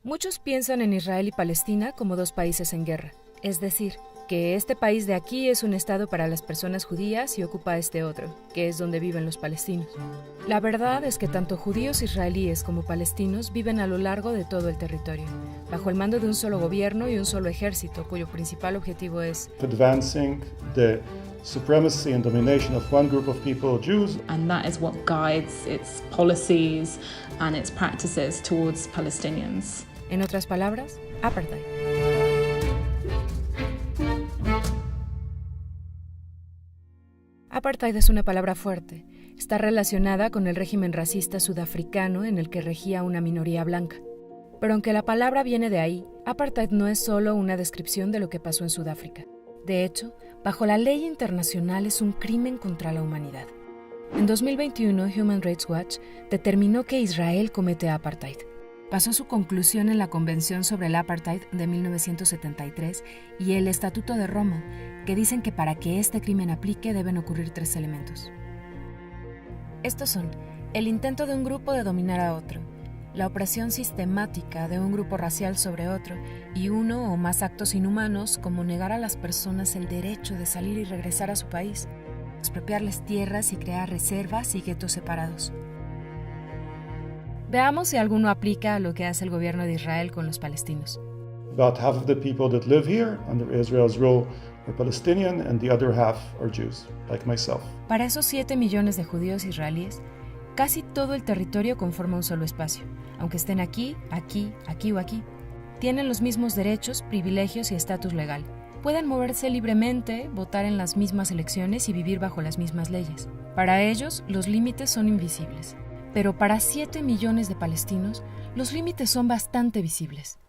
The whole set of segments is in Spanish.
Muchos piensan en Israel y Palestina como dos países en guerra, es decir, que este país de aquí es un estado para las personas judías y ocupa este otro, que es donde viven los palestinos. La verdad es que tanto judíos israelíes como palestinos viven a lo largo de todo el territorio, bajo el mando de un solo gobierno y un solo ejército, cuyo principal objetivo es advancing the supremacy and domination of one group of people, Jews. And that is what guides its policies and its practices towards Palestinians. En otras palabras, apartheid. Apartheid es una palabra fuerte. Está relacionada con el régimen racista sudafricano en el que regía una minoría blanca. Pero aunque la palabra viene de ahí, apartheid no es solo una descripción de lo que pasó en Sudáfrica. De hecho, bajo la ley internacional es un crimen contra la humanidad. En 2021, Human Rights Watch determinó que Israel comete apartheid. Pasó su conclusión en la Convención sobre el Apartheid de 1973 y el Estatuto de Roma, que dicen que para que este crimen aplique deben ocurrir 3 elementos. Estos son el intento de un grupo de dominar a otro, la opresión sistemática de un grupo racial sobre otro y uno o más actos inhumanos como negar a las personas el derecho de salir y regresar a su país, expropiarles tierras y crear reservas y guetos separados. Veamos si alguno aplica a lo que hace el gobierno de Israel con los palestinos. About half of the people that live here under Israel's rule are Palestinian and the other half are Jews, like myself. Para esos 7 millones de judíos israelíes, casi todo el territorio conforma un solo espacio, aunque estén aquí, aquí, aquí o aquí. Tienen los mismos derechos, privilegios y estatus legal. Pueden moverse libremente, votar en las mismas elecciones y vivir bajo las mismas leyes. Para ellos, los límites son invisibles. Pero para 7 millones de palestinos, los límites son bastante visibles.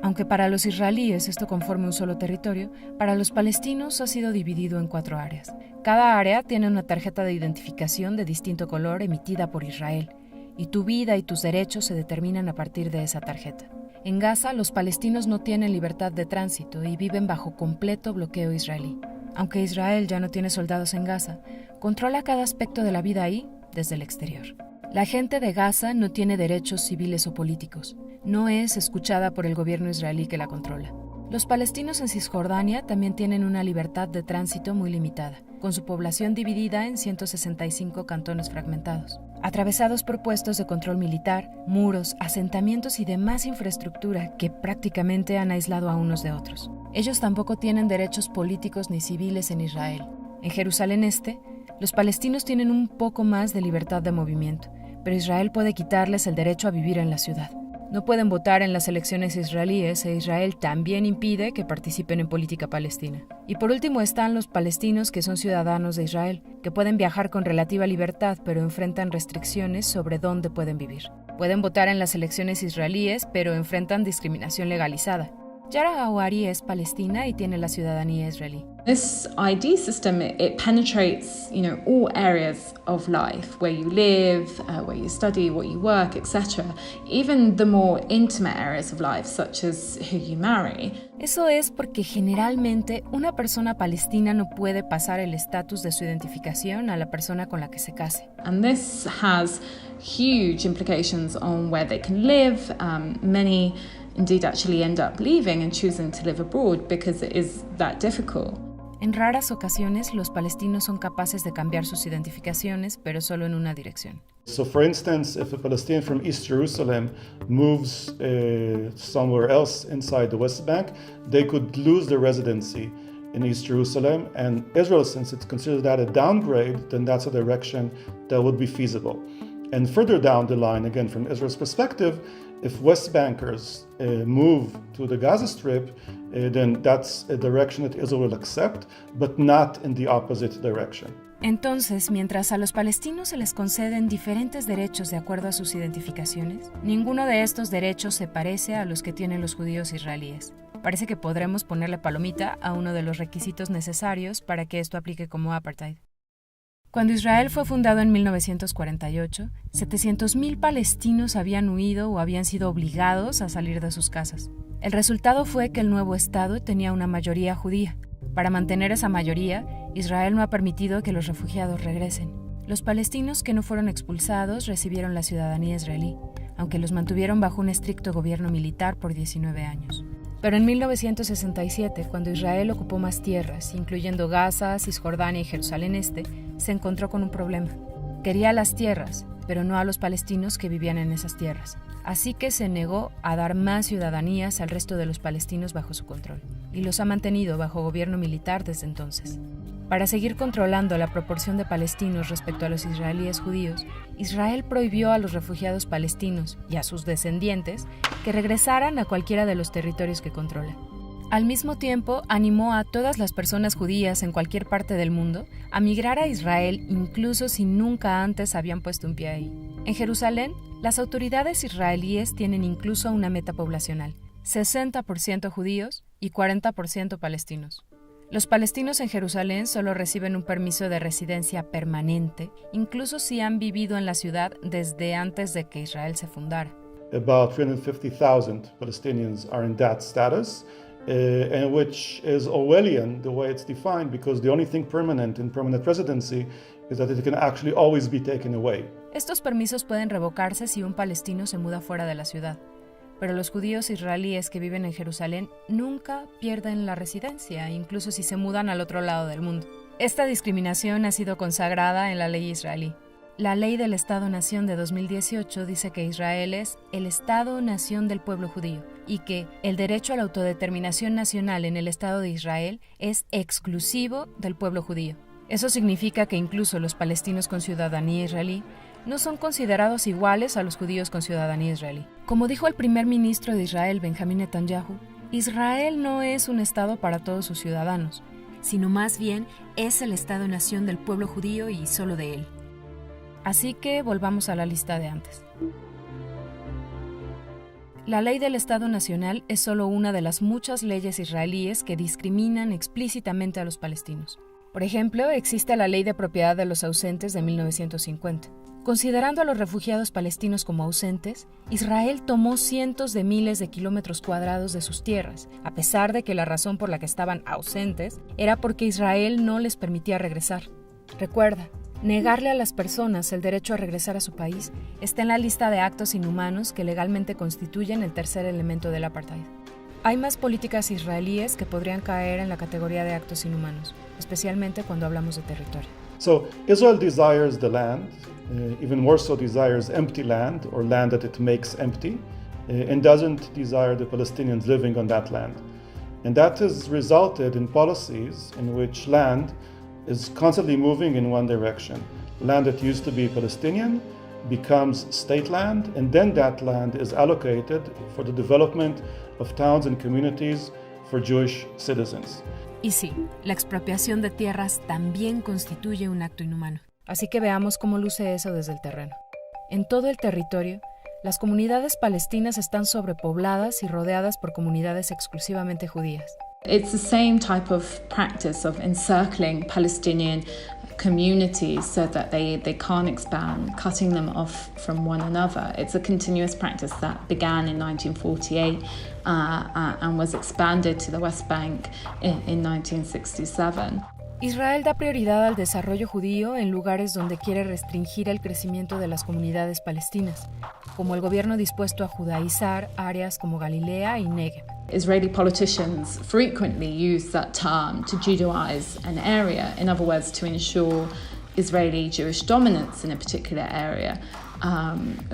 Aunque para los israelíes esto conforma un solo territorio, para los palestinos ha sido dividido en 4 áreas. Cada área tiene una tarjeta de identificación de distinto color emitida por Israel, y tu vida y tus derechos se determinan a partir de esa tarjeta. En Gaza, los palestinos no tienen libertad de tránsito y viven bajo completo bloqueo israelí. Aunque Israel ya no tiene soldados en Gaza, controla cada aspecto de la vida ahí desde el exterior. La gente de Gaza no tiene derechos civiles o políticos. No es escuchada por el gobierno israelí que la controla. Los palestinos en Cisjordania también tienen una libertad de tránsito muy limitada, con su población dividida en 165 cantones fragmentados, atravesados por puestos de control militar, muros, asentamientos y demás infraestructura que prácticamente han aislado a unos de otros. Ellos tampoco tienen derechos políticos ni civiles en Israel. En Jerusalén Este, los palestinos tienen un poco más de libertad de movimiento, pero Israel puede quitarles el derecho a vivir en la ciudad. No pueden votar en las elecciones israelíes e Israel también impide que participen en política palestina. Y por último están los palestinos que son ciudadanos de Israel, que pueden viajar con relativa libertad pero enfrentan restricciones sobre dónde pueden vivir. Pueden votar en las elecciones israelíes pero enfrentan discriminación legalizada. Yara Awari es palestina y tiene la ciudadanía israelí. This ID system, it penetrates, all areas of life, where you live, where you study, what you work, etc. Even the more intimate areas of life, such as who you marry. Eso es porque generalmente una persona palestina no puede pasar el estatus de su identificación a la persona con la que se case. And this has huge implications on where they can live. Many indeed actually end up leaving and choosing to live abroad because it is that difficult. En raras ocasiones, los palestinos son capaces de cambiar sus identificaciones, pero solo en una dirección. So for instance, if a Palestinian from East Jerusalem moves somewhere else inside the West Bank, they could lose their residency in East Jerusalem. And Israel, since it considers that a downgrade, then that's a direction that would be feasible. And further down the line, again, from Israel's perspective, if West Bankers move to the Gaza Strip, then that's a direction that Israel will accept, but not in the opposite direction. Entonces, mientras a los palestinos se les conceden diferentes derechos de acuerdo a sus identificaciones, ninguno de estos derechos se parece a los que tienen los judíos israelíes. Parece que podremos ponerle palomita a uno de los requisitos necesarios para que esto aplique como apartheid. Cuando Israel fue fundado en 1948, 700,000 palestinos habían huido o habían sido obligados a salir de sus casas. El resultado fue que el nuevo Estado tenía una mayoría judía. Para mantener esa mayoría, Israel no ha permitido que los refugiados regresen. Los palestinos que no fueron expulsados recibieron la ciudadanía israelí, aunque los mantuvieron bajo un estricto gobierno militar por 19 años. Pero en 1967, cuando Israel ocupó más tierras, incluyendo Gaza, Cisjordania y Jerusalén Este, se encontró con un problema. Quería las tierras, pero no a los palestinos que vivían en esas tierras. Así que se negó a dar más ciudadanías al resto de los palestinos bajo su control, y los ha mantenido bajo gobierno militar desde entonces. Para seguir controlando la proporción de palestinos respecto a los israelíes judíos, Israel prohibió a los refugiados palestinos y a sus descendientes que regresaran a cualquiera de los territorios que controla. Al mismo tiempo, animó a todas las personas judías en cualquier parte del mundo a migrar a Israel incluso si nunca antes habían puesto un pie ahí. En Jerusalén, las autoridades israelíes tienen incluso una meta poblacional: 60% judíos y 40% palestinos. Los palestinos en Jerusalén solo reciben un permiso de residencia permanente, incluso si han vivido en la ciudad desde antes de que Israel se fundara. About 350,000 Palestinians are in that status, and which is Orwellian the way it's defined, because the only thing permanent in permanent residency is that it can actually always be taken away. Estos permisos pueden revocarse si un palestino se muda fuera de la ciudad, pero los judíos israelíes que viven en Jerusalén nunca pierden la residencia, incluso si se mudan al otro lado del mundo. Esta discriminación ha sido consagrada en la ley israelí. La ley del Estado-Nación de 2018 dice que Israel es el Estado-Nación del pueblo judío y que el derecho a la autodeterminación nacional en el Estado de Israel es exclusivo del pueblo judío. Eso significa que incluso los palestinos con ciudadanía israelí no son considerados iguales a los judíos con ciudadanía israelí. Como dijo el primer ministro de Israel, Benjamín Netanyahu, Israel no es un Estado para todos sus ciudadanos, sino más bien es el Estado-Nación del pueblo judío y solo de él. Así que volvamos a la lista de antes. La ley del Estado Nacional es solo una de las muchas leyes israelíes que discriminan explícitamente a los palestinos. Por ejemplo, existe la Ley de Propiedad de los Ausentes de 1950. Considerando a los refugiados palestinos como ausentes, Israel tomó cientos de miles de kilómetros cuadrados de sus tierras, a pesar de que la razón por la que estaban ausentes era porque Israel no les permitía regresar. Recuerda, negarle a las personas el derecho a regresar a su país está en la lista de actos inhumanos que legalmente constituyen el tercer elemento del apartheid. Hay más políticas israelíes que podrían caer en la categoría de actos inhumanos, especialmente cuando hablamos de territorio. So Israel desires the land, even more so desires empty land or land that it makes empty, and doesn't desire the Palestinians living on that land. And that has resulted in policies in which land is constantly moving in one direction. Land that used to be Palestinian becomes state land, and then that land is allocated for the development of towns and communities for Jewish citizens. Y sí, la expropiación de tierras también constituye un acto inhumano. Así que veamos cómo luce eso desde el terreno. En todo el territorio, las comunidades palestinas están sobrepobladas y rodeadas por comunidades exclusivamente judías. It's the same type of practice of encircling Palestinian communities so that they can't expand, cutting them off from one another. It's a continuous practice that began in 1948 and was expanded to the West Bank in 1967. Israel da prioridad al desarrollo judío en lugares donde quiere restringir el crecimiento de las comunidades palestinas, como el gobierno dispuesto a judaizar áreas como Galilea y Negev. Israeli politicians frequently use that term to Judaize an area, in other words, to ensure Israeli Jewish dominance in a particular area,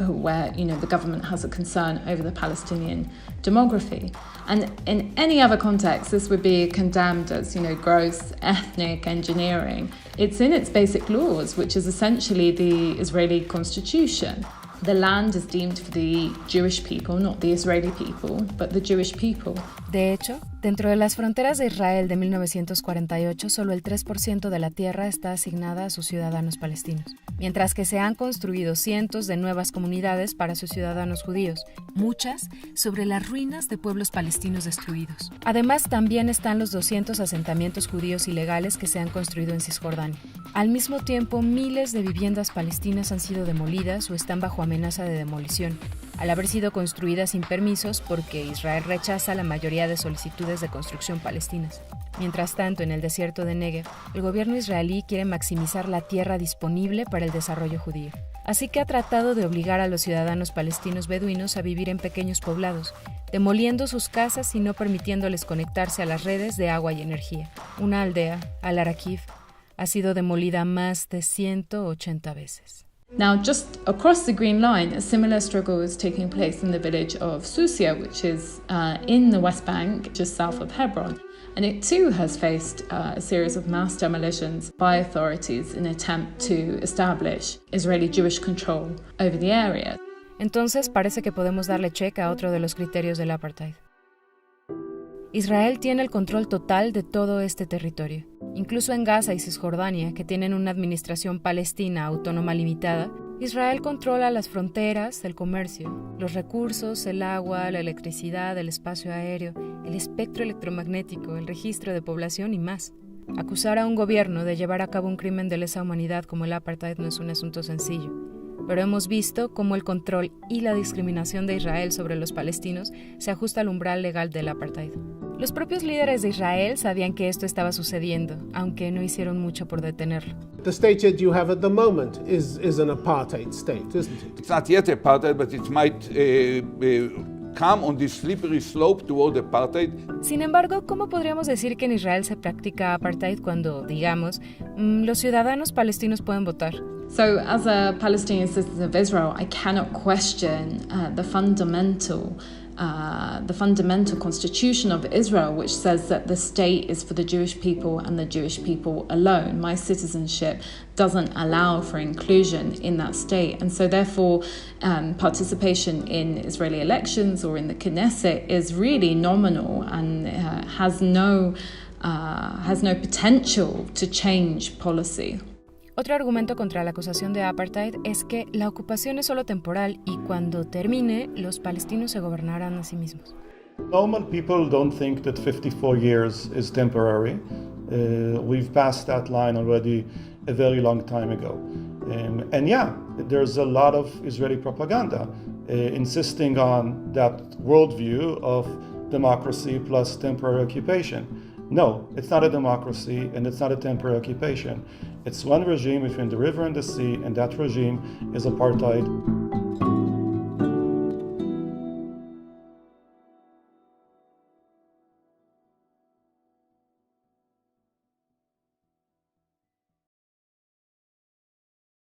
where the government has a concern over the Palestinian demography. And in any other context, this would be condemned as gross ethnic engineering. It's in its basic laws, which is essentially the Israeli constitution. The land is deemed for the Jewish people, not the Israeli people, but the Jewish people. De hecho, dentro de las fronteras de Israel de 1948, solo el 3% de la tierra está asignada a sus ciudadanos palestinos, mientras que se han construido cientos de nuevas comunidades para sus ciudadanos judíos, muchas sobre las ruinas de pueblos palestinos destruidos. Además, también están los 200 asentamientos judíos ilegales que se han construido en Cisjordania. Al mismo tiempo, miles de viviendas palestinas han sido demolidas o están bajo amenaza de demolición, al haber sido construidas sin permisos porque Israel rechaza la mayoría de solicitudes de construcción palestinas. Mientras tanto, en el desierto de Negev, el gobierno israelí quiere maximizar la tierra disponible para el desarrollo judío. Así que ha tratado de obligar a los ciudadanos palestinos beduinos a vivir en pequeños poblados, demoliendo sus casas y no permitiéndoles conectarse a las redes de agua y energía. Una aldea, Al-Arakif, ha sido demolida más de 180 veces. Now, just across the Green Line, a similar struggle is taking place in the village of Susia, which is in the West Bank, just south of Hebron. And it too has faced a series of mass demolitions by authorities in an attempt to establish Israeli Jewish control over the area. Entonces parece que podemos darle check a otro de los criterios del apartheid. Israel tiene el control total de todo este territorio. Incluso en Gaza y Cisjordania, que tienen una administración palestina autónoma limitada, Israel controla las fronteras, el comercio, los recursos, el agua, la electricidad, el espacio aéreo, el espectro electromagnético, el registro de población y más. Acusar a un gobierno de llevar a cabo un crimen de lesa humanidad como el apartheid no es un asunto sencillo, pero hemos visto cómo el control y la discriminación de Israel sobre los palestinos se ajusta al umbral legal del apartheid. Los propios líderes de Israel sabían que esto estaba sucediendo, aunque no hicieron mucho por detenerlo. The state that you have at the moment is an apartheid state, isn't it? It's not yet apartheid, but it might come on this slippery slope toward apartheid. Sin embargo, ¿cómo podríamos decir que en Israel se practica apartheid cuando, digamos, los ciudadanos palestinos pueden votar? So, as a Palestinian citizen of Israel, I cannot question the fundamental constitution of Israel, which says that the state is for the Jewish people and the Jewish people alone. My citizenship doesn't allow for inclusion in that state, and so therefore participation in Israeli elections or in the Knesset is really nominal and has no potential to change policy. Otro argumento contra la acusación de apartheid es que la ocupación es solo temporal y cuando termine, los palestinos se gobernarán a sí mismos. Normal people don't think that 54 years is temporary. We've passed that line already a very long time ago. And yeah, there's a lot of Israeli propaganda insisting on that worldview of democracy plus temporary occupation. No, it's not a democracy and it's not a temporary occupation. It's one regime between the river and the sea, and that regime is apartheid.